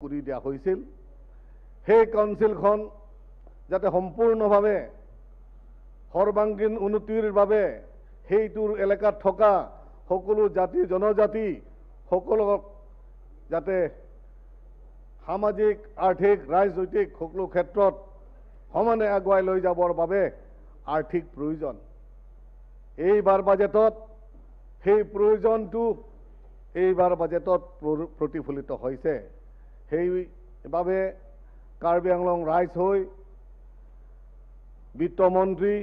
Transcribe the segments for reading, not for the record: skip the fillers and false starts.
কৰি দিয়া হৈছিল সেই কাউন্সিলখন যাতে সম্পূৰ্ণভাৱে সৰ্বাংগীন উন্নতিৰ বাবে সেইটোৰ এলেকাত থকা সকলো জাতি জনজাতি সকলক যাতে সামাজিক আৰ্থিক ৰাজনৈতিক সকলো ক্ষেত্ৰত সমানে আগুৱাই লৈ যাবৰ বাবে আৰ্থিক প্ৰয়োজন এইবাৰ বাজেটত সেই প্ৰয়োজনটো এইবাৰ বাজেটত প্ৰতিফলিত হৈছে সেইবাবে কাৰ্বি আংলং ৰাইজ হৈ বিত্তমন্ত্ৰী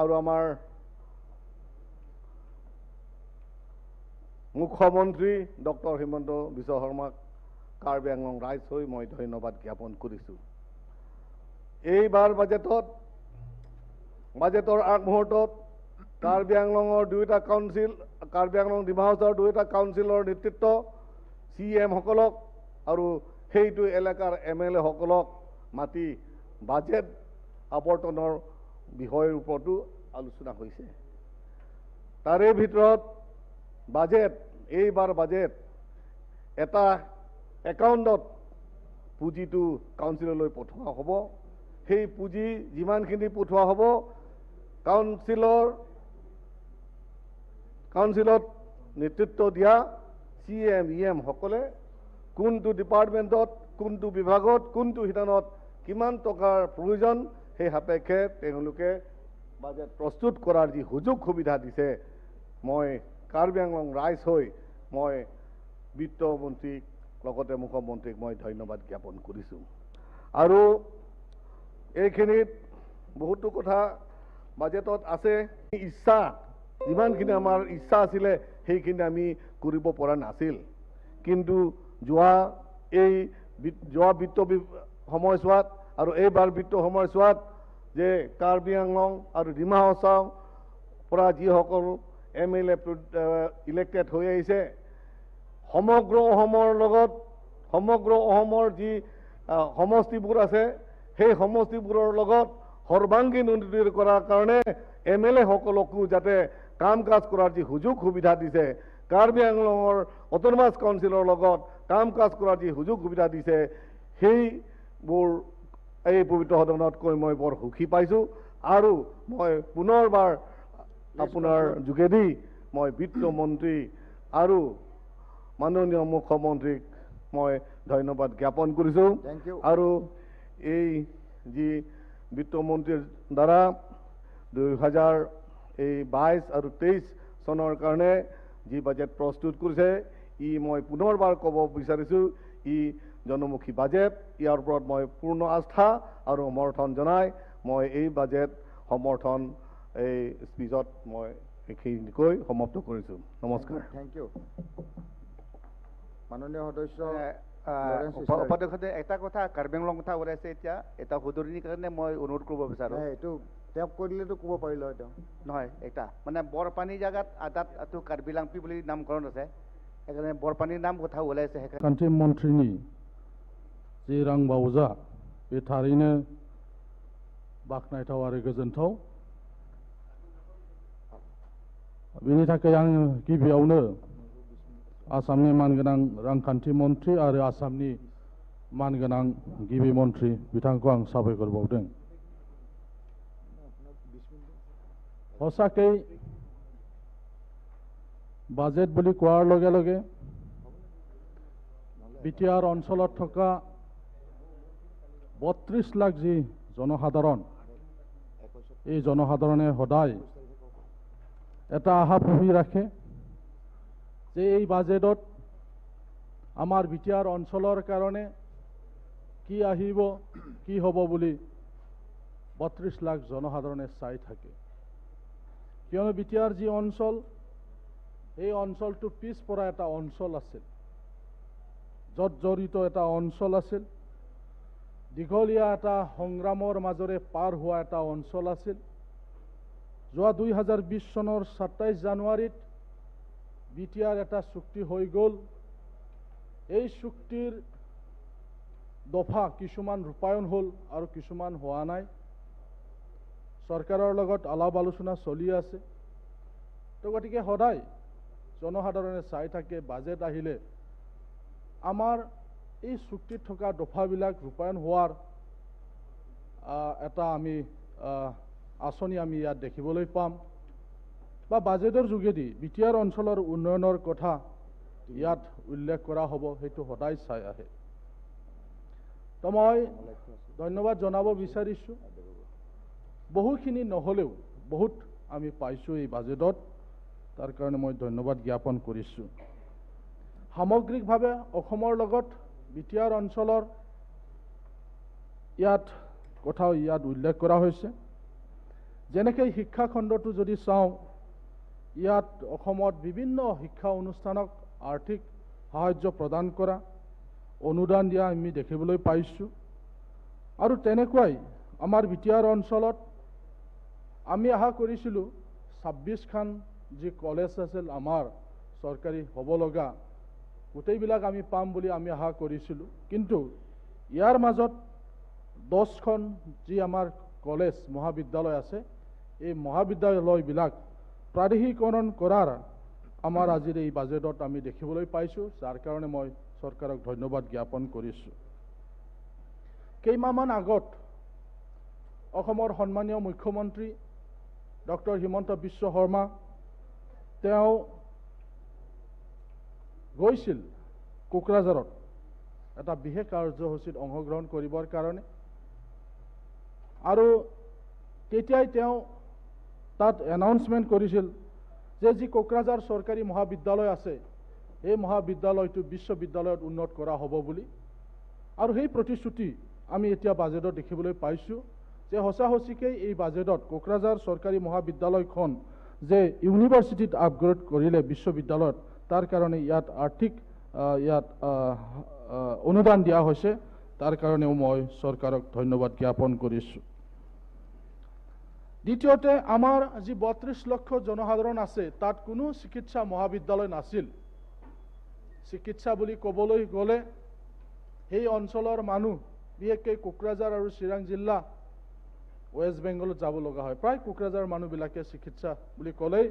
আৰু আমাৰ মুখ্যমন্ত্ৰী ডক্টৰ হিমন্ত বিশ্ব শৰ্মাক কাৰ্বি আংলং ৰাইজ হৈ মই ধন্যবাদ জ্ঞাপন কৰিছোঁ এইবাৰ বাজেটৰ আগমুহূৰ্তত কাৰ্বি আংলঙৰ দুয়োটা কাউন্সিল কাৰ্বি আংলং ডিমা হাউচৰ দুয়োটা কাউন্সিলৰ নেতৃত্ব CM সকলক আৰু সেইটো এলেকাৰ MLA সকলক মাতি বাজেট আৱৰ্তনৰ বিষয়ৰ ওপৰতো আলোচনা হৈছে তাৰে ভিতৰত এইবাৰ বাজেট এটা একাউণ্টত পুঁজিটো কাউন্সিললৈ পঠোৱা হ'ব সেই পুঁজি যিমানখিনি পঠোৱা হ'ব কাউন্সিলত নেতৃত্ব দিয়া CM EM সকলে কোনটো ডিপাৰ্টমেণ্টত কোনটো বিভাগত কোনটো শিতানত কিমান টকাৰ প্ৰয়োজন সেই সাপেক্ষে তেওঁলোকে বাজেট প্ৰস্তুত কৰাৰ যি সুযোগ সুবিধা দিছে মই কাৰ্বি আংলং ৰাইজ হৈ মই বিত্তমন্ত্ৰীক লগতে মুখ্যমন্ত্ৰীক মই ধন্যবাদ জ্ঞাপন কৰিছোঁ আৰু এইখিনিত বহুতো কথা বাজেটত আছে ইচ্ছা যিমানখিনি আমাৰ ইচ্ছা আছিলে সেইখিনি আমি কৰিব পৰা নাছিল কিন্তু যোৱা বিত্ত সময়ছোৱাত আৰু এইবাৰ বিত্ত সময়ছোৱাত যে কাৰ্বি আংলং আৰু ডিমা হাছাওৰ পৰা যিসকল MLA ইলেক্টেড হৈ আহিছে সমগ্ৰ অসমৰ যি সমষ্টিবোৰ আছে সেই সমষ্টিবোৰৰ লগত সৰ্বাংগীন উন্নতি কৰাৰ কাৰণে MLA সকলকো যাতে কাম কাজ কৰাৰ যি সুযোগ সুবিধা দিছে কাৰ্বি আংলঙৰ অট'নমাছ কাউন্সিলৰ লগত কাম কাজ কৰাৰ যি সুযোগ সুবিধা দিছে সেইবোৰ এই পবিত্ৰ সদনত কৈ মই বৰ সুখী পাইছোঁ আৰু মই পুনৰবাৰ আপোনাৰ যোগেদি মই বিত্তমন্ত্ৰী আৰু মাননীয় মুখ্যমন্ত্ৰীক মই ধন্যবাদ জ্ঞাপন কৰিছোঁ আৰু এই যি বিত্তমন্ত্ৰীৰ দ্বাৰা 2022 আৰু 23 চনৰ কাৰণে যি বাজেট প্ৰস্তুত কৰিছে মই পুনৰবাৰ ক'ব বিচাৰিছোঁ জনমুখী বাজেট ইয়াৰ ওপৰত মই পূৰ্ণ আস্থা আৰু সমৰ্থন জনাই মই এই বাজেট সমৰ্থন এই স্পীচত মই এইখিনিকৈ সমাপ্ত কৰিছোঁ নমস্কাৰ থ্যাংক ইউ মাননীয় সদস্য উপাধ্যক্ষে এটা কথা কাৰ্বি আংলং কথা ওলাইছে এতিয়া এটা সুধৰণিৰ কাৰণে মই অনুৰোধ কৰিব বিচাৰোঁ এইটো তেওঁক কৈ দিলেতো ক'ব পাৰিলে হয় তেওঁ নহয় এটা মানে বৰপানী জাগাত আদাত কাৰ্বি লাংপি বুলি নামকৰণ আছে সেইকাৰণে বৰপানীৰ নাম কথা ওলাইছে कान्ट्रि मन्थ्रिनि जि रां बावजा बे थारैनो बाख्नायथाव आरो गोजोनथाव बेनि थाखाय आं गिबियावनो आसामनि मानगोनां रांखान्थि मन्थ्रि आरो आसामनि मानगोनां गिबि मन्थ्रि बिथांखौ आं साबायखर बावदों सचाकै बाजेट বুলি কোৱাৰ লগে লগে বিটিআৰ অঞ্চলত থকা 32 লাখ যি জনসাধাৰণ এই জনসাধাৰণে সদায় এটা আশা পুহি ৰাখে যে এই বাজেটত আমাৰ বিটিআৰ অঞ্চলৰ কাৰণে কি আহিব কি হ'ব বুলি 32 লাখ জনসাধাৰণে চাই থাকে কিয়নো বিটিআৰ যি অঞ্চল এই অঞ্চলটো পিছ পৰা এটা অঞ্চল আছিল যত জড়িত এটা অঞ্চল আছিল দীঘলীয়া এটা সংগ্ৰামৰ মাজেৰে পাৰ হোৱা এটা অঞ্চল আছিল যোৱা 2020 চনৰ 27 জানুৱাৰীত বিটিআৰ এটা চুক্তি হৈ গ'ল এই চুক্তিৰ দফা কিছুমান ৰূপায়ণ হ'ল আৰু কিছুমান হোৱা নাই চৰকাৰৰ লগত আলাপ আলোচনা চলি আছে তো গতিকে সদায় জনসাধাৰণে চাই থাকে বাজেট আহিলে আমাৰ এই চুক্তিত থকা দফাবিলাক ৰূপায়ণ হোৱাৰ এটা আমি আঁচনি আমি ইয়াত দেখিবলৈ পাম বা বাজেটৰ যোগেদি বিটিআৰ অঞ্চলৰ উন্নয়নৰ কথা ইয়াত উল্লেখ কৰা হ'ব সেইটো সদায় চাই আহে তো মই ধন্যবাদ জনাব বিচাৰিছোঁ বহুখিনি নহ'লেও বহুত আমি পাইছোঁ এই বাজেটত তাৰ কাৰণে মই ধন্যবাদ জ্ঞাপন কৰিছোঁ সামগ্ৰিকভাৱে অসমৰ লগত বিটিআৰ অঞ্চলৰ ইয়াত কথাও ইয়াত উল্লেখ কৰা হৈছে যেনেকৈ শিক্ষা খণ্ডটো যদি চাওঁ ইয়াত অসমত বিভিন্ন শিক্ষা অনুষ্ঠানক আৰ্থিক সাহায্য প্ৰদান কৰা অনুদান দিয়া আমি দেখিবলৈ পাইছোঁ আৰু তেনেকুৱাই আমাৰ বিটিআৰ অঞ্চলত আমি আশা কৰিছিলোঁ 26খন যি কলেজ আছিল আমাৰ চৰকাৰী হ'ব লগা গোটেইবিলাক আমি পাম বুলি আমি আশা কৰিছিলোঁ কিন্তু ইয়াৰ মাজত 10খন যি আমাৰ কলেজ মহাবিদ্যালয় আছে এই মহাবিদ্যালয়বিলাক প্ৰাদেশিকৰণ কৰাৰ আমাৰ আজিৰ এই বাজেটত আমি দেখিবলৈ পাইছোঁ যাৰ কাৰণে মই চৰকাৰক ধন্যবাদ জ্ঞাপন কৰিছোঁ কেইমাহমান আগত অসমৰ সন্মানীয় মুখ্যমন্ত্ৰী ডক্টৰ হিমন্ত বিশ্ব শৰ্মা তেওঁ গৈছিল কোকৰাঝাৰত এটা বিশেষ কাৰ্যসূচীত অংশগ্ৰহণ কৰিবৰ কাৰণে আৰু তেতিয়াই তেওঁ তাত এনাউন্সমেণ্ট কৰিছিল যে যি কোকৰাঝাৰ চৰকাৰী মহাবিদ্যালয় আছে এই মহাবিদ্যালয়টো বিশ্ববিদ্যালয়ত উন্নত কৰা হ'ব বুলি আৰু সেই প্ৰতিশ্ৰুতি আমি এতিয়া বাজেটত দেখিবলৈ পাইছোঁ যে সঁচাসঁচিকৈ এই বাজেটত কোকৰাঝাৰ চৰকাৰী মহাবিদ্যালয়খন যে ইউনিভাৰ্চিটিত আপগ্ৰেড কৰিলে বিশ্ববিদ্যালয়ত তাৰ কাৰণে ইয়াত আৰ্থিক ইয়াত অনুদান দিয়া হৈছে তাৰ কাৰণেও মই চৰকাৰক ধন্যবাদ জ্ঞাপন কৰিছোঁ দ্বিতীয়তে আমাৰ যি 32 লক্ষ জনসাধাৰণ আছে তাত কোনো চিকিৎসা মহাবিদ্যালয় নাছিল চিকিৎসা বুলি ক'বলৈ গ'লে সেই অঞ্চলৰ মানুহ বিশেষকৈ কোকৰাঝাৰ আৰু চিৰাং জিলা ৱেষ্ট বেংগলত যাব লগা হয় প্ৰায় কোকৰাঝাৰ মানুহবিলাকে চিকিৎসা বুলি ক'লেই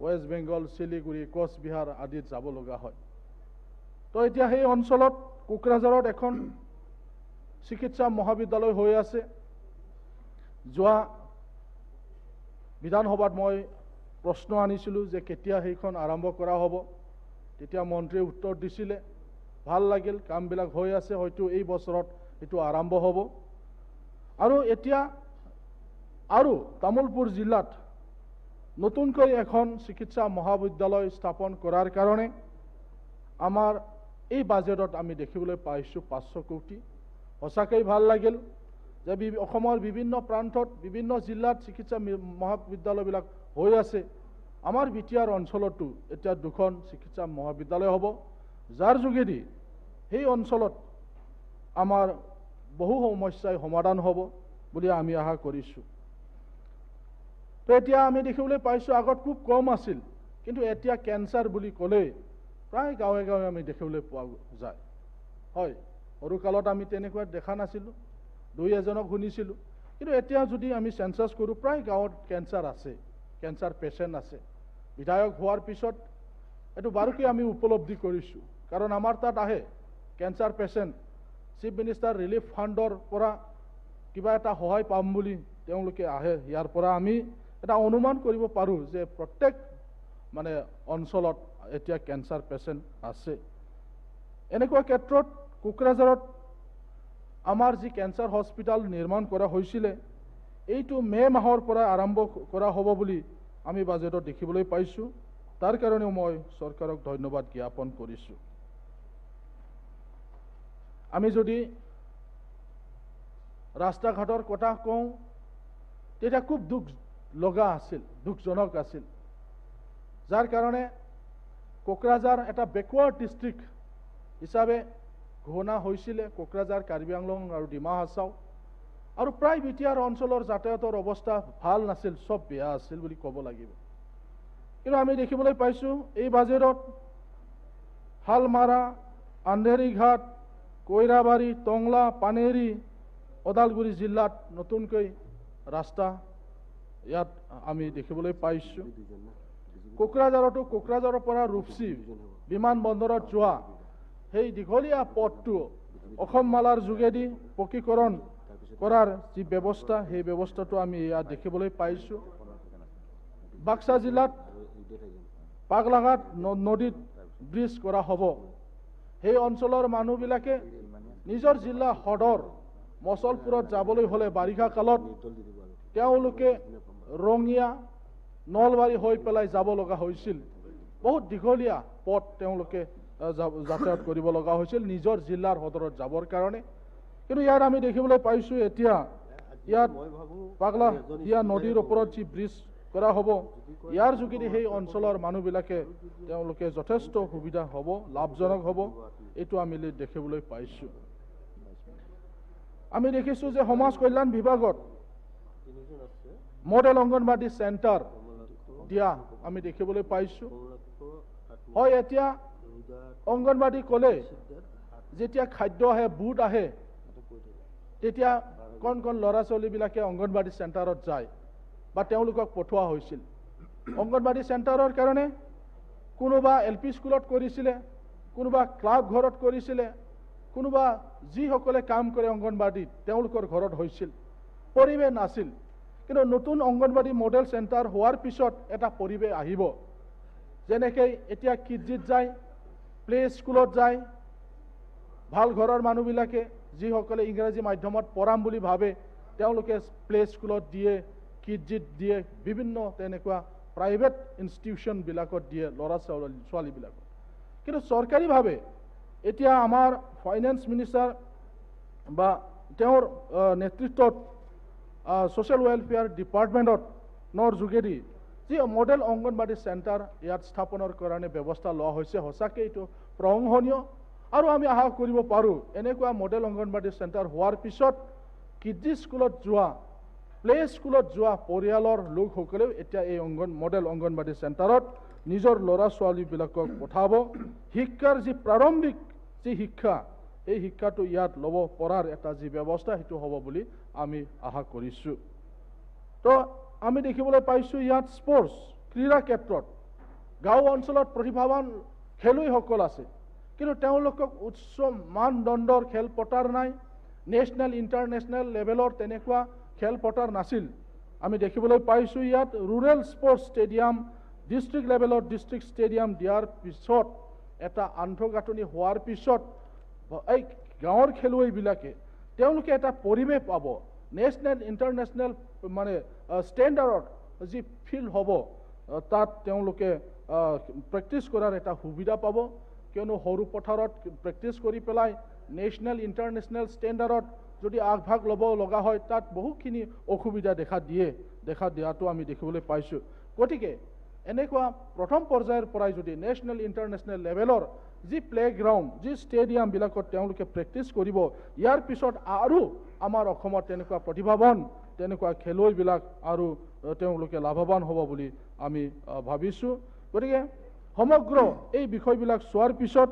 ৱেষ্ট বেংগল শিলিগুৰি কোচবিহাৰ আদিত যাব লগা হয় তো এতিয়া সেই অঞ্চলত কোকৰাঝাৰত এখন চিকিৎসা মহাবিদ্যালয় হৈ আছে যোৱা বিধানসভাত মই প্ৰশ্ন আনিছিলোঁ যে কেতিয়া সেইখন আৰম্ভ কৰা হ'ব তেতিয়া মন্ত্ৰীয়ে উত্তৰ দিছিলে ভাল লাগিল কামবিলাক হৈ আছে হয়তো এই বছৰত এইটো আৰম্ভ হ'ব আৰু এতিয়া আৰু তামুলপুৰ জিলাত নতুনকৈ এখন চিকিৎসা মহাবিদ্যালয় স্থাপন কৰাৰ কাৰণে আমাৰ এই বাজেটত আমি দেখিবলৈ পাইছোঁ 500 কোটি সঁচাকৈ ভাল লাগিল যে অসমৰ বিভিন্ন প্ৰান্তত বিভিন্ন জিলাত চিকিৎসা মহাবিদ্যালয়বিলাক হৈ আছে আমাৰ বিটিআৰ অঞ্চলতো এতিয়া 2খন চিকিৎসা মহাবিদ্যালয় হ'ব যাৰ যোগেদি সেই অঞ্চলত আমাৰ বহু সমস্যাৰ সমাধান হ'ব বুলি আমি আশা কৰিছোঁ তো এতিয়া আমি দেখিবলৈ পাইছোঁ আগত খুব কম আছিল কিন্তু এতিয়া কেঞ্চাৰ বুলি ক'লে প্ৰায় গাঁৱে গাঁৱে আমি দেখিবলৈ পোৱা যায় হয় সৰুকালত আমি তেনেকুৱা দেখা নাছিলোঁ 2-এজনক শুনিছিলোঁ কিন্তু এতিয়া যদি আমি সেন্সাস কৰোঁ প্ৰায় গাঁৱত কেঞ্চাৰ আছে কেঞ্চাৰ পেচেণ্ট আছে বিধায়ক হোৱাৰ পিছত এইটো বাৰুকৈ আমি উপলব্ধি কৰিছোঁ কাৰণ আমাৰ তাত আহে cancer patient chief minister relief ফাণ্ডৰ পৰা কিবা এটা সহায় পাম বুলি তেওঁলোকে আহে ইয়াৰ পৰা আমি এটা অনুমান কৰিব পাৰোঁ যে প্ৰত্যেক মানে অঞ্চলত এতিয়া কেঞ্চাৰ পেচেণ্ট আছে এনেকুৱা ক্ষেত্ৰত কোকৰাঝাৰত আমাৰ যি কেঞ্চাৰ হস্পিটাল নিৰ্মাণ কৰা হৈছিলে এইটো মে মাহৰ পৰা আৰম্ভ কৰা হ'ব বুলি আমি বাজেটত দেখিবলৈ পাইছোঁ তাৰ কাৰণেও মই চৰকাৰক ধন্যবাদ জ্ঞাপন কৰিছোঁ আমি যদি ৰাস্তা ঘাটৰ কথা কওঁ তেতিয়া খুব দুখ লগা আছিল দুখজনক আছিল যাৰ কাৰণে কোকৰাঝাৰ এটা বেকৱাৰ্ড ডিষ্ট্ৰিক্ট হিচাপে ঘোষণা হৈছিলে কোকৰাঝাৰ কাৰ্বি আংলং আৰু ডিমা হাছাও আৰু প্ৰায় বিটিআৰ অঞ্চলৰ যাতায়াতৰ অৱস্থা ভাল নাছিল সব বেয়া আছিল বুলি ক'ব লাগিব কিন্তু আমি দেখিবলৈ পাইছোঁ এই বাজেটত হালমাৰা আন্ধেৰীঘাট কৈৰাবাৰী টংলা পানেৰী ওদালগুৰি জিলাত নতুনকৈ ৰাস্তা ইয়াত আমি দেখিবলৈ পাইছোঁ কোকৰাঝাৰতো কোকৰাঝাৰৰ পৰা ৰূপসী বিমান বন্দৰত যোৱা সেই দীঘলীয়া পথটো অসম মালাৰ যোগেদি পকীকৰণ কৰাৰ যি ব্যৱস্থা সেই ব্যৱস্থাটো আমি ইয়াত দেখিবলৈ পাইছোঁ বাক্সা জিলাত পাগলাঘাট নদীত ব্ৰিজ কৰা হ'ব সেই অঞ্চলৰ মানুহবিলাকে নিজৰ জিলা সদৰ মছলপুৰত যাবলৈ হ'লে বাৰিষা কালত তেওঁলোকে ৰঙিয়া নলবাৰী হৈ পেলাই যাব লগা হৈছিল বহুত দীঘলীয়া পথ তেওঁলোকে যাতায়াত কৰিব লগা হৈছিল নিজৰ জিলাৰ সদৰত যাবৰ কাৰণে কিন্তু ইয়াত আমি দেখিবলৈ পাইছোঁ এতিয়া ইয়াত পাগলাদিয়া নদীৰ ওপৰত যি ব্ৰিজ কৰা হ'ব ইয়াৰ যোগেদি সেই অঞ্চলৰ মানুহবিলাকে তেওঁলোকে যথেষ্ট সুবিধা হ'ব লাভজনক হ'ব এইটো আমি দেখিবলৈ পাইছোঁ আমি দেখিছোঁ যে সমাজ কল্যাণ বিভাগত মডেল অংগনবাদী চেণ্টাৰ দিয়া আমি দেখিবলৈ পাইছোঁ হয় এতিয়া অংগনবাদী ক'লে যেতিয়া খাদ্য আহে বুট আহে তেতিয়া কণ কণ ল'ৰা ছোৱালীবিলাকে অংগনবাদী চেণ্টাৰত যায় বা তেওঁলোকক পঠোৱা হৈছিল অংগনবাদী চেণ্টাৰৰ কাৰণে কোনোবা LP স্কুলত কৰিছিলে কোনোবা ক্লাব ঘৰত কৰিছিলে কোনোবা যিসকলে কাম কৰে অংগনবাদীত তেওঁলোকৰ ঘৰত হৈছিল পৰিৱেশ নাছিল কিন্তু নতুন অংগনবাদী মডেল চেণ্টাৰ হোৱাৰ পিছত এটা পৰিৱেশ আহিব যেনেকৈ এতিয়া কিডজিত যায় প্লে স্কুলত যায় ভাল ঘৰৰ মানুহবিলাকে যিসকলে ইংৰাজী মাধ্যমত পঢ়াম বুলি ভাবে তেওঁলোকে প্লে স্কুলত দিয়ে কিডজিত দিয়ে বিভিন্ন তেনেকুৱা প্ৰাইভেট ইনষ্টিটিউশ্যনবিলাকত দিয়ে ল'ৰা ছোৱালীবিলাকক কিন্তু চৰকাৰীভাৱে এতিয়া আমাৰ ফাইনেন্স মিনিষ্টাৰ বা তেওঁৰ নেতৃত্বত ছ'চিয়েল ৱেলফেয়াৰ ডিপাৰ্টমেণ্টৰ যোগেদি যি মডেল অংগনবাদী চেণ্টাৰ ইয়াত স্থাপনৰ কাৰণে ব্যৱস্থা লোৱা হৈছে সঁচাকৈ এইটো প্ৰশংসনীয় আৰু আমি আশা কৰিব পাৰোঁ এনেকুৱা মডেল অংগনবাদী চেণ্টাৰ হোৱাৰ পিছত কিডজি স্কুলত যোৱা প্লে স্কুলত যোৱা পৰিয়ালৰ লোকসকলেও এতিয়া এই মডেল অংগনবাদী চেণ্টাৰত নিজৰ ল'ৰা ছোৱালীবিলাকক পঠাব শিক্ষাৰ যি প্ৰাৰম্ভিক যি শিক্ষা এই শিক্ষাটো ইয়াত ল'ব পৰাৰ এটা যি ব্যৱস্থা সেইটো হ'ব বুলি আমি আশা কৰিছোঁ তো আমি দেখিবলৈ পাইছোঁ ইয়াত স্পৰ্টছ ক্ৰীড়া ক্ষেত্ৰত গাঁও অঞ্চলত প্ৰতিভাৱান খেলুৱৈসকল আছে কিন্তু তেওঁলোকক উচ্চ মানদণ্ডৰ খেলপথাৰ নাই নেশ্যনেল ইণ্টাৰনেশ্যনেল লেভেলৰ তেনেকুৱা খেলপথাৰ নাছিল আমি দেখিবলৈ পাইছোঁ ইয়াত ৰুৰেল স্পৰ্টছ ষ্টেডিয়াম ডিষ্ট্ৰিক্ট লেভেলৰ ডিষ্ট্ৰিক্ট ষ্টেডিয়াম দিয়াৰ পিছত এটা আন্তঃগাঁথনি হোৱাৰ পিছত এই গাঁৱৰ খেলুৱৈবিলাকে তেওঁলোকে এটা পৰিৱেশ পাব নেশ্যনেল ইণ্টাৰনেশ্যনেল মানে ষ্টেণ্ডাৰ্ডত যি ফিল্ড হ'ব তাত তেওঁলোকে প্ৰেক্টিছ কৰাৰ এটা সুবিধা পাব কিয়নো সৰু পথাৰত প্ৰেক্টিছ কৰি পেলাই নেশ্যনেল ইণ্টাৰনেশ্যনেল ষ্টেণ্ডাৰ্ডত যদি আগভাগ ল'ব লগা হয় তাত বহুখিনি অসুবিধা দেখা দিয়াটো আমি দেখিবলৈ পাইছোঁ গতিকে এনেকুৱা প্ৰথম পৰ্যায়ৰ পৰাই যদি নেশ্যনেল ইণ্টাৰনেশ্যনেল লেভেলৰ যি প্লেগ্ৰাউণ্ড যি ষ্টেডিয়ামবিলাকত তেওঁলোকে প্ৰেক্টিছ কৰিব ইয়াৰ পিছত আৰু আমাৰ অসমত তেনেকুৱা প্ৰতিভাৱান তেনেকুৱা খেলুৱৈবিলাক আৰু তেওঁলোকে লাভৱান হ'ব বুলি আমি ভাবিছোঁ গতিকে সমগ্ৰ এই বিষয়বিলাক চোৱাৰ পিছত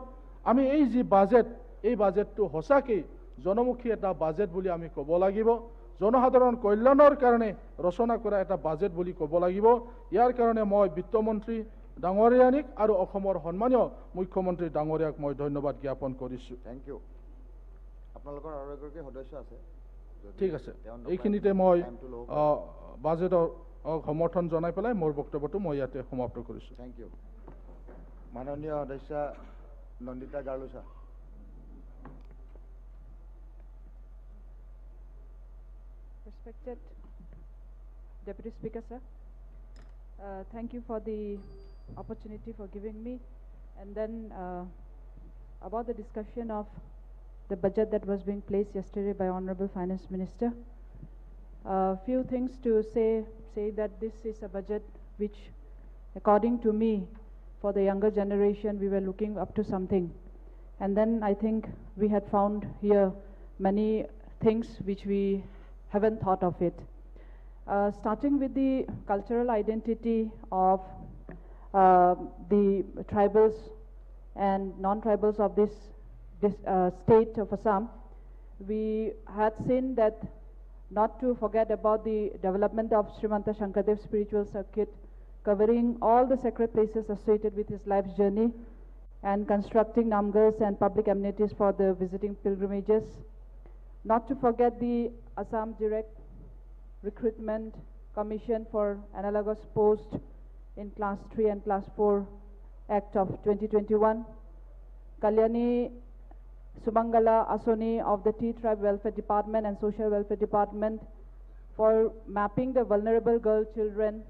আমি এই যি বাজেট এই বাজেটটো সঁচাকৈ জনমুখী এটা বাজেট বুলি আমি ক'ব লাগিব জনসাধাৰণ কল্যাণৰ কাৰণে ৰচনা কৰা এটা বাজেট বুলি ক'ব লাগিব ইয়াৰ কাৰণে মই বিত্তমন্ত্ৰী ডাঙৰীয়ানীক আৰু অসমৰ সন্মানীয় মুখ্যমন্ত্ৰী ডাঙৰীয়াক মই ধন্যবাদ জ্ঞাপন কৰিছোঁ থেংক ইউ আপোনালোকৰ আৰু এগৰাকী সদস্য আছে ঠিক আছে এইখিনিতে মই বাজেটৰ সমৰ্থন জনাই পেলাই মোৰ বক্তব্যটো মই ইয়াতে সমাপ্ত কৰিছোঁ থেংক ইউ মাননীয় সদস্য Nandita গাৰ্লুছা Respected Deputy Speaker, sir, thank you for the opportunity for giving me. And then about the discussion of the budget that was being placed yesterday by Honorable Finance Minister, few things to say that this is a budget which, according to me, for the younger generation, we were looking up to something. And then I think we had found here many things which we haven't thought of it. Starting with the cultural identity of the tribals and non-tribals of this state of Assam, we had seen that not to forget about the development of Srimanta Shankardev Spiritual Circuit, covering all the sacred places associated with his life's journey, and constructing namgals and public amenities for the visiting pilgrimages. Not to forget the Assam Direct Recruitment Commission for analogous post in Class 3 and Class 4 Act of 2021. Kalyani Sumangala Asoni of the T-Tribe Welfare Department and Social Welfare Department for mapping the vulnerable girl children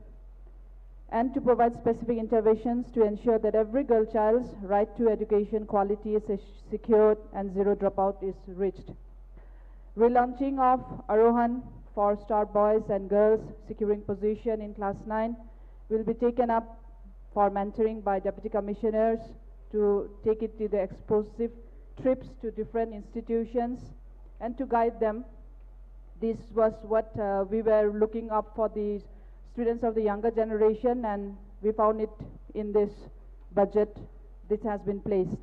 and to provide specific interventions to ensure that every girl child's right to education quality is secured and zero dropout is reached. Relaunching of Arohan for star boys and girls securing position in Class 9 will be taken up for mentoring by Deputy Commissioners to take it to the explosive trips to different institutions and to guide them. This was what we were looking up for the students of the younger generation, and we found it in this budget. This has been placed.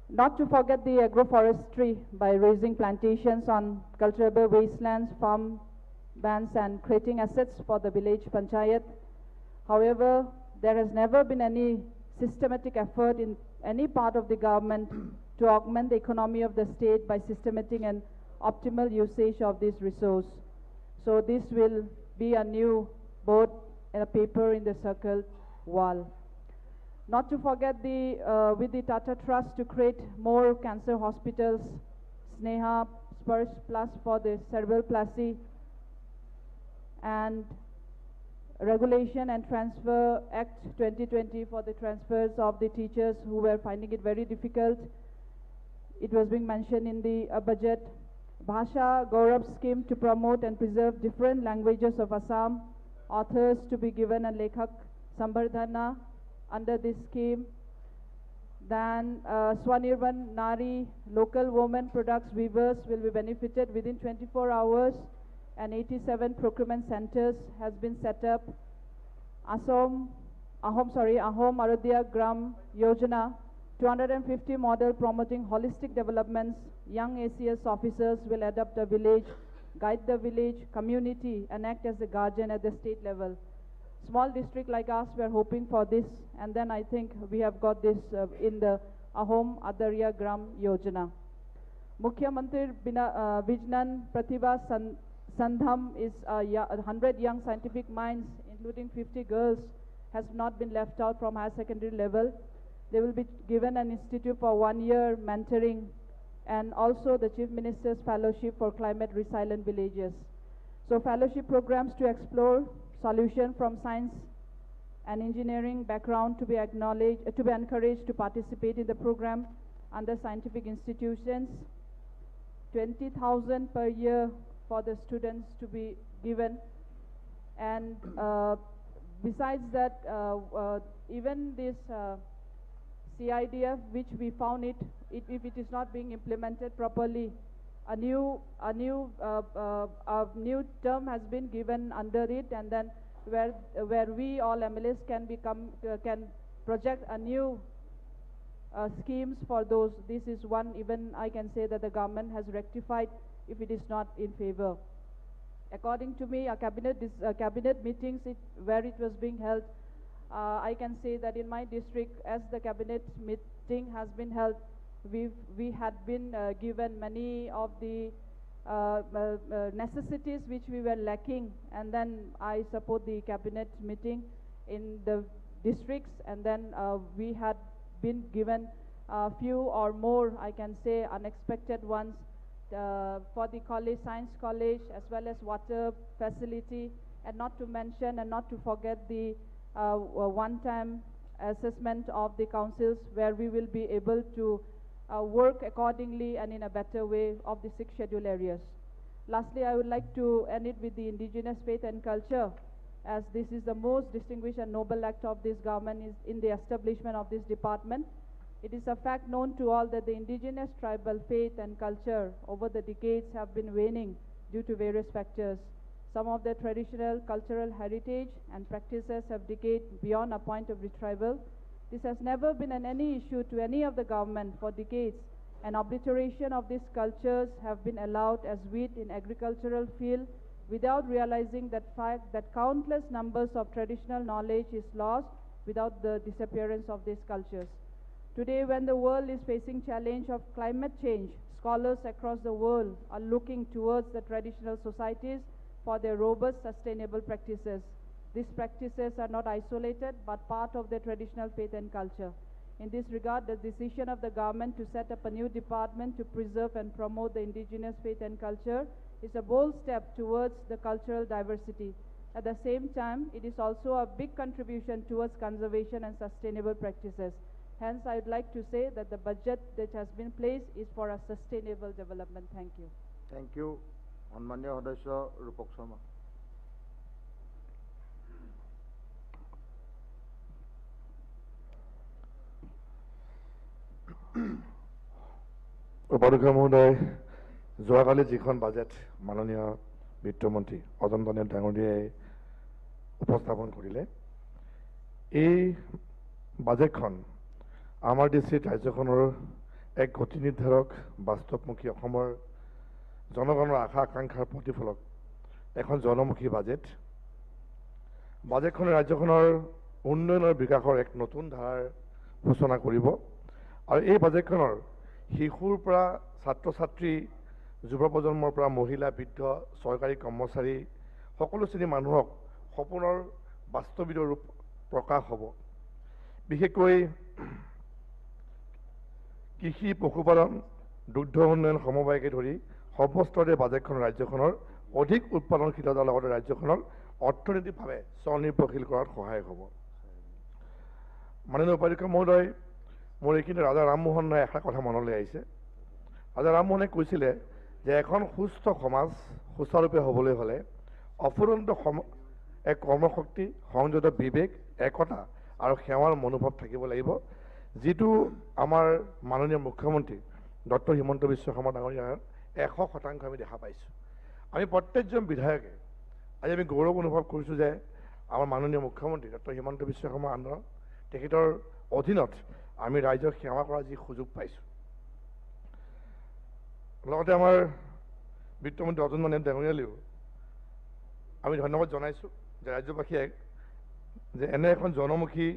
Not to forget the agroforestry by raising plantations on cultivable wastelands, farm bands and creating assets for the village panchayat. However, there has never been any systematic effort in any part of the government to augment the economy of the state by systematic and optimal usage of this resource. So this will be a new board and a paper in the circle wall. Not to forget the with the Tata Trust to create more cancer hospitals, Sneha Spurs Plus for the cerebral palsy, and Regulation and Transfer Act 2020 for the transfers of the teachers who were finding it very difficult. It was being mentioned in the budget. Bhasha Gaurav scheme to promote and preserve different languages of Assam. Authors to be given a Lekhak Sambardhana under this scheme. Then Swanirvan Nari, local women products weavers will be benefited within 24 hours, and 87 procurement centers has been set up. Ahom Aradhya Gram Yojana, 250 model promoting holistic developments. Young ACS officers will adopt a village, guide the village community and act as a guardian at the state level. Small district like us, we are hoping for this, and then I think we have got this in the Ahom Adarya Gram Yojana. Mukhyamantri Vijnan Pratibha Sandham is 100 young scientific minds, including 50 girls, has not been left out from higher secondary level. They will be given an institute for 1 year mentoring, and also the Chief Minister's Fellowship for Climate Resilient Villages. So fellowship programs to explore solution from science and engineering background to be acknowledged, to be encouraged to participate in the program under scientific institutions. 20,000 per year for the students to be given, and besides that, even this CIDF, which we found if it is not being implemented properly, a new term has been given under it, and then where we all MLAs can project a new schemes for those. This is one even I can say that the government has rectified if it is not in favor. According to me, a cabinet meetings where it was being held, I can say that in my district, as the cabinet meeting has been held, we had been given many of the necessities which we were lacking, and then I support the cabinet meeting in the districts, and then we had been given a few or more, I can say, unexpected ones for the college, science college, as well as water facility, and not to mention and not to forget the one-time assessment of the councils, where we will be able to work accordingly and in a better way of the 6 schedule areas. Lastly, I would like to end it with the indigenous faith and culture, as this is the most distinguished and noble act of this government is in the establishment of this department. It is a fact known to all that the indigenous tribal faith and culture over the decades have been waning due to various factors. Some of their traditional cultural heritage and practices have decayed beyond a point of retrieval. This has never been any issue to any of the government for decades, and obliteration of these cultures have been allowed as wheat in agricultural field without realizing that fact that countless numbers of traditional knowledge is lost without the disappearance of these cultures. Today, when the world is facing challenge of climate change, scholars across the world are looking towards the traditional societies for their robust, sustainable practices. These practices are not isolated, but part of their traditional faith and culture. In this regard, the decision of the government to set up a new department to preserve and promote the indigenous faith and culture is a bold step towards the cultural diversity. At the same time, it is also a big contribution towards conservation and sustainable practices. Hence, I would like to say that the budget that has been placed is for a sustainable development. Thank you. Thank you. Honorable Sodasya Rupak Sharma. উপাধ্যক্ষ মহোদয়, যোৱাকালি যিখন budget মাননীয় বিত্তমন্ত্ৰী অজন্তা নেওগ ডাঙৰীয়াই উপস্থাপন কৰিলে, এই বাজেটখন আমাৰ দৃষ্টিত ৰাজ্যখনৰ এক গতি নিৰ্ধাৰক বাস্তৱমুখী অসমৰ জনগণৰ আশা আকাংক্ষাৰ প্ৰতিফলক এখন জনমুখী বাজেট। বাজেটখনে ৰাজ্যখনৰ উন্নয়নৰ বিকাশৰ এক নতুন ধাৰাৰ সূচনা কৰিব আৰু এই বাজেটখনৰ শিশুৰ পৰা ছাত্ৰ ছাত্ৰী, যুৱ প্ৰজন্মৰ পৰা মহিলা, বৃদ্ধ, চৰকাৰী কৰ্মচাৰী সকলো শ্ৰেণীৰ মানুহক সপোনৰ বাস্তৱিক ৰূপ প্ৰকাশ হ'ব। বিশেষকৈ কৃষি, পশুপালন, দুগ্ধ উন্নয়ন সমবায়কে ধৰি সৰ্বস্তৰে বাজেটখন ৰাজ্যখনৰ অধিক উৎপাদনশীলতাৰ লগতে ৰাজ্যখনক অৰ্থনৈতিকভাৱে স্বনিৰ্ভৰশীল কৰাত সহায়ক হ'ব। মাননীয় উপাধ্যক্ষ মহোদয়, মোৰ এইখিনি ৰাজা ৰামমোহন ৰায় এটা কথা মনলৈ আহিছে। ৰাজা ৰামমোহনে কৈছিলে যে এখন সুস্থ সমাজ সুচাৰুৰূপে হ'বলৈ হ'লে অফুৰন্ত এক কৰ্মশক্তি, সংযত বিবেক, একতা আৰু সেৱাৰ মনোভাৱ থাকিব লাগিব, যিটো আমাৰ মাননীয় মুখ্যমন্ত্ৰী ডক্টৰ হিমন্ত বিশ্ব শৰ্মা ডাঙৰীয়াৰ 100% আমি দেখা পাইছোঁ। আমি প্ৰত্যেকজন বিধায়কে আজি আমি গৌৰৱ অনুভৱ কৰিছোঁ যে আমাৰ মাননীয় মুখ্যমন্ত্ৰী ডক্টৰ হিমন্ত বিশ্ব শৰ্মা তেখেতৰ অধীনত আমি ৰাইজক সেৱা কৰাৰ যি সুযোগ পাইছোঁ। লগতে আমাৰ বিত্তমন্ত্ৰী অজন্তা নেওগ ডাঙৰীয়ালৈও আমি ধন্যবাদ জনাইছোঁ যে ৰাজ্যবাসীয়ে যে এনে এখন জনমুখী,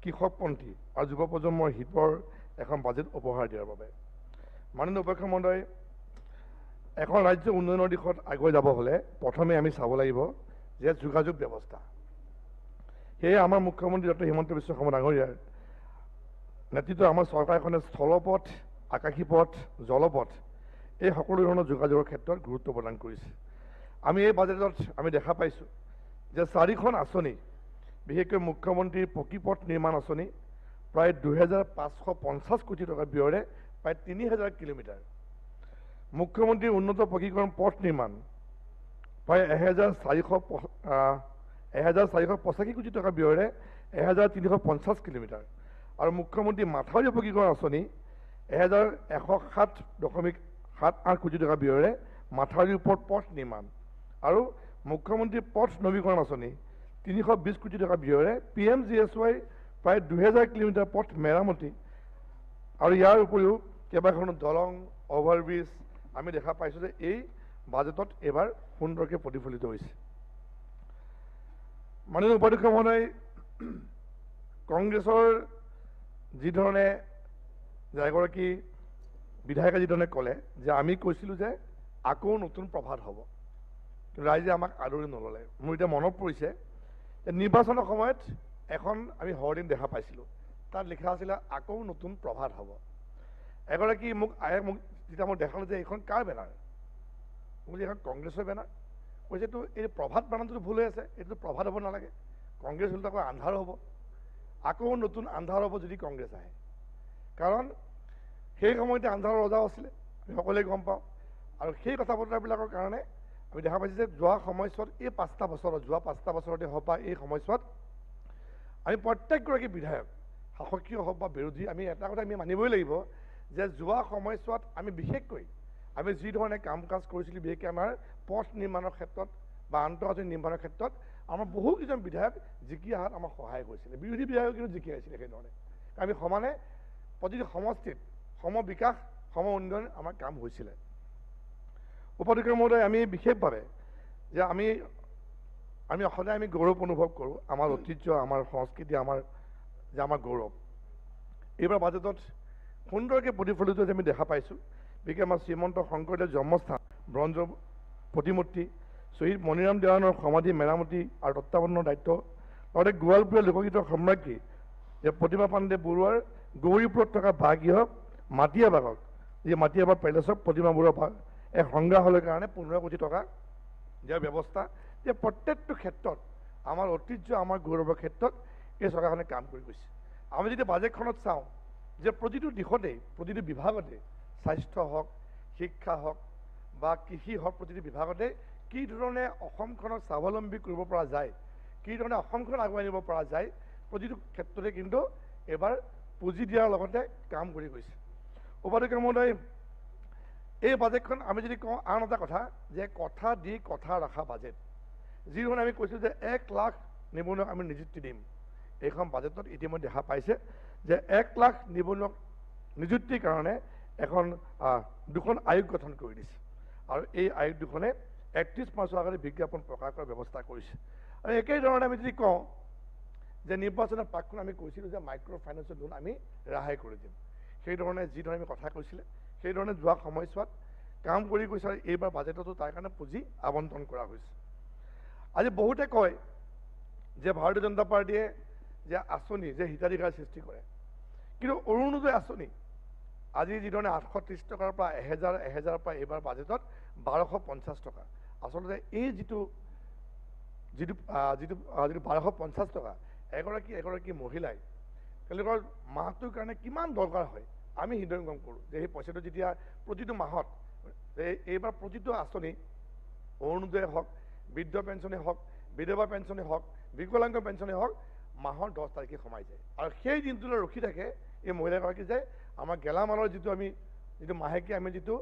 কৃষকপন্থী আৰু যুৱ প্ৰজন্মৰ হিতৰ এখন বাজেট উপহাৰ দিয়াৰ বাবে। মাননীয় উপাধ্যক্ষ মহোদয়, এখন ৰাজ্য উন্নয়নৰ দিশত আগুৱাই যাব হ'লে প্ৰথমে আমি চাব লাগিব যে যোগাযোগ ব্যৱস্থা। সেয়ে আমাৰ মুখ্যমন্ত্ৰী ডক্টৰ হিমন্ত বিশ্ব শৰ্মা ডাঙৰীয়াৰ নেতৃত্বত আমাৰ চৰকাৰখনে স্থলপথ, আকাশী পথ, জলপথ এই সকলো ধৰণৰ যোগাযোগৰ ক্ষেত্ৰত গুৰুত্ব প্ৰদান কৰিছে। আমি এই বাজেটত আমি দেখা পাইছোঁ যে 4খন আঁচনি, বিশেষকৈ মুখ্যমন্ত্ৰীৰ পকী পথ নিৰ্মাণ আঁচনি প্ৰায় 2550 কোটি টকা ব্যয়েৰে প্ৰায় 3000 কিলোমিটাৰ, মুখ্যমন্ত্ৰীৰ উন্নত পকীকৰণ পথ নিৰ্মাণ প্ৰায় 1485 কোটি টকা ব্যয়েৰে 1350 কিলোমিটাৰ আৰু মুখ্যমন্ত্ৰী মাথাউৰি পকীকৰণ আঁচনি 1107.78 কোটি টকা ব্যয়েৰে মাথাউৰিৰ ওপৰত পথ নিৰ্মাণ আৰু মুখ্যমন্ত্ৰী পথ নৱীকৰণ আঁচনি 320 কোটি টকা ব্যয়েৰে PMGSY প্ৰায় 2000 কিলোমিটাৰ পথ মেৰামতি আৰু ইয়াৰ উপৰিও কেইবাখনো দলং, অভাৰব্ৰিজ আমি দেখা পাইছোঁ যে এই বাজেটত এইবাৰ সুন্দৰকৈ প্ৰতিফলিত হৈছে। মাননীয় উপাধ্যক্ষ মহোদয়, কংগ্ৰেছৰ যিধৰণে এগৰাকী বিধায়কে যিধৰণে ক'লে যে আমি কৈছিলোঁ যে আকৌ নতুন প্ৰভাত হ'ব, কিন্তু ৰাইজে আমাক আদৰি নল'লে। মোৰ এতিয়া মনত পৰিছে যে নিৰ্বাচনৰ সময়ত এখন আমি হৰ্ডিং দেখা পাইছিলোঁ, তাত লিখা আছিলে আকৌ নতুন প্ৰভাত হ'ব। এগৰাকী মোক যেতিয়া মোক দেখালে যে এইখন কাৰ বেনাৰ, বুলি এখন কংগ্ৰেছৰ বেনাৰ, কৈছে এইটো এই প্ৰভাত বানানটো ভুল হৈ আছে, এইটো প্ৰভাত হ'ব নালাগে, কংগ্ৰেছ হ'লে আকৌ আন্ধাৰ হ'ব, আকৌ নতুন আন্ধাৰ হ'ব যদি কংগ্ৰেছ আহে। কাৰণ সেই সময়তে আন্ধাৰৰ ৰজাও আছিলে, আমি সকলোৱে গম পাওঁ। আৰু সেই কথা বতৰাবিলাকৰ কাৰণে আমি দেখা পাইছোঁ যে যোৱা সময়ছোৱাত এই 5টা বছৰত, যোৱা 5টা বছৰতে হওক বা এই সময়ছোৱাত আমি প্ৰত্যেকগৰাকী বিধায়ক, শাসকীয় হওক বা বিৰোধী, আমি এটা কথা আমি মানিবই লাগিব যে যোৱা সময়ছোৱাত আমি বিশেষকৈ আমি যি ধৰণে কাম কাজ কৰিছিলোঁ, বিশেষকৈ আমাৰ পথ নিৰ্মাণৰ ক্ষেত্ৰত বা আন্তঃগাঁথনি নিৰ্মাণৰ ক্ষেত্ৰত আমাৰ বহুকেইজন বিধায়ক জিকি অহাত আমাক সহায় কৰিছিলে, বিৰোধী বিধায়ক কিন্তু জিকি আহিছিলে। সেইধৰণে আমি সমানে প্ৰতিটো সমষ্টিত সম বিকাশ, সম উন্নয়ন আমাৰ কাম হৈছিলে। উপাধ্যক্ষ মহোদয়, আমি বিশেষভাৱে যে আমি সদায় আমি গৌৰৱ অনুভৱ কৰোঁ, আমাৰ ঐতিহ্য, আমাৰ সংস্কৃতি, আমাৰ গৌৰৱ। এইবাৰ বাজেটত সুন্দৰকৈ প্ৰতিফলিত যে আমি দেখা পাইছোঁ। বিশেষকৈ আমাৰ শ্ৰীমন্ত শংকৰদেৱ জন্মস্থান ব্ৰঞ্জৰ প্ৰতিমূৰ্তি, শ্বহীদ মণিৰাম দেৱানৰ সমাধি মেৰামতি আৰু তত্বাৱধানৰ দায়িত্ব, লগতে গোৱালপুৰীয়া লোকগীতৰ সম্ৰাজ্ঞী যে প্ৰতিমা পাণ্ডে বৰুৱাৰ গৌৰীপুৰত থকা বাসগৃহ মাটিয়াবাগক যি মাটিয়াবাগ পেলেচক প্ৰতিমা বৰুৱা এক সংগ্ৰহালয়ৰ কাৰণে 15 কোটি টকা দিয়াৰ ব্যৱস্থা, যে প্ৰত্যেকটো ক্ষেত্ৰত আমাৰ ঐতিহ্য আমাৰ গৌৰৱৰ ক্ষেত্ৰত এই চৰকাৰখনে কাম কৰি গৈছে। আমি যদি বাজেটখনত চাওঁ যে প্ৰতিটো দিশতেই প্ৰতিটো বিভাগতে স্বাস্থ্য হওক, শিক্ষা হওক বা কৃষি হওক, প্ৰতিটো বিভাগতে কি ধৰণে অসমখনক স্বাৱলম্বী কৰিব পৰা যায়, কি ধৰণে অসমখন আগুৱাই নিব পৰা যায়, প্ৰতিটো ক্ষেত্ৰতে কিন্তু এবাৰ পুঁজি দিয়াৰ লগতে কাম কৰি গৈছে। উপাধ্যক্ষ মহোদয়, এই বাজেটখন আমি যদি কওঁ আন এটা কথা যে কথা দি কথা ৰখা বাজেট, যি ধৰণে আমি কৈছোঁ যে 1 লাখ নিবনুৱাক আমি নিযুক্তি দিম, এইখন বাজেটত ইতিমধ্যে দেখা পাইছে যে 1 লাখ নিবনুৱাক নিযুক্তিৰ কাৰণে দুখন আয়োগ গঠন কৰি দিছে আৰু এই আয়োগ দুখনে 31 মাৰ্চৰ আগতে বিজ্ঞাপন প্ৰকাশ কৰাৰ ব্যৱস্থা কৰিছে। আৰু একেধৰণে আমি যদি কওঁ যে নিৰ্বাচনৰ প্ৰাকখন আমি কৈছিলোঁ যে মাইক্ৰ' ফাইনেন্সৰ লোন আমি ৰেহাই কৰি দিম, সেইধৰণে যিধৰণে আমি কথা কৈছিলে সেইধৰণে যোৱা সময়ছোৱাত কাম কৰি গৈছে আৰু এইবাৰ বাজেটতো তাৰ কাৰণে পুঁজি আবণ্টন কৰা হৈছে। আজি বহুতে কয় যে ভাৰতীয় জনতা পাৰ্টীয়ে যে আঁচনি যে হিতাধিকাৰ সৃষ্টি কৰে, কিন্তু অৰুণোদয় আঁচনি আজি যিধৰণে 830 টকাৰ পৰা 1000 পৰা এইবাৰ বাজেটত 1250 টকা, আচলতে এই যিটো 1250 টকা এগৰাকী মহিলাই তেওঁলোকৰ মাহটোৰ কাৰণে কিমান দৰকাৰ হয় আমি হৃদয়ংগম কৰোঁ যে সেই পইচাটো যেতিয়া প্ৰতিটো মাহত এইবাৰ প্ৰতিটো আঁচনি অৰুণোদয়ে হওক, বৃদ্ধ পেঞ্চনে হওক, বিধৱা পেঞ্চনে হওক, বিকলাংগ পেঞ্চনে হওক মাহৰ 10 তাৰিখে সোমাই যায় আৰু সেই দিনটোলৈ ৰখি থাকে এই মহিলাগৰাকী যে আমাৰ গেলামালৰ যিটো মাহেকীয়া আমি যিটো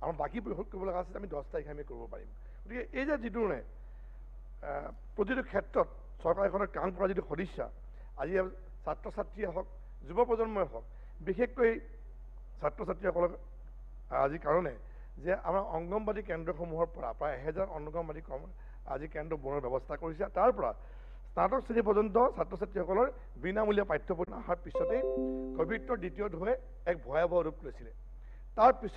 আমাৰ বাকী পৰিশোধ কৰিব লগা আছে আমি 10 তাৰিখে আমি কৰিব পাৰিম। গতিকে এই যে যিটো প্ৰতিটো ক্ষেত্ৰত চৰকাৰখনৰ কাম কৰা যিটো সদিচ্ছা, আজি ছাত্ৰ ছাত্ৰীয়ে হওক, যুৱ প্ৰজন্মই হওক, বিশেষকৈ ছাত্ৰ ছাত্ৰীসকলক আজি কাৰণে যে আমাৰ অংগনবাদী কেন্দ্ৰসমূহৰ পৰা প্ৰায় 1000 অংগনবাদী আজি কেন্দ্ৰ বনোৱাৰ ব্যৱস্থা কৰিছে। তাৰ পৰা স্নাতক শ্ৰেণী পৰ্যন্ত ছাত্ৰ ছাত্ৰীসকলৰ বিনামূলীয়া পাঠ্যপুথি অহাৰ পিছতেই ক'ভিডৰ দ্বিতীয় ঢৌৱে এক ভয়াৱহ ৰূপ লৈছিলে। তাৰ পিছত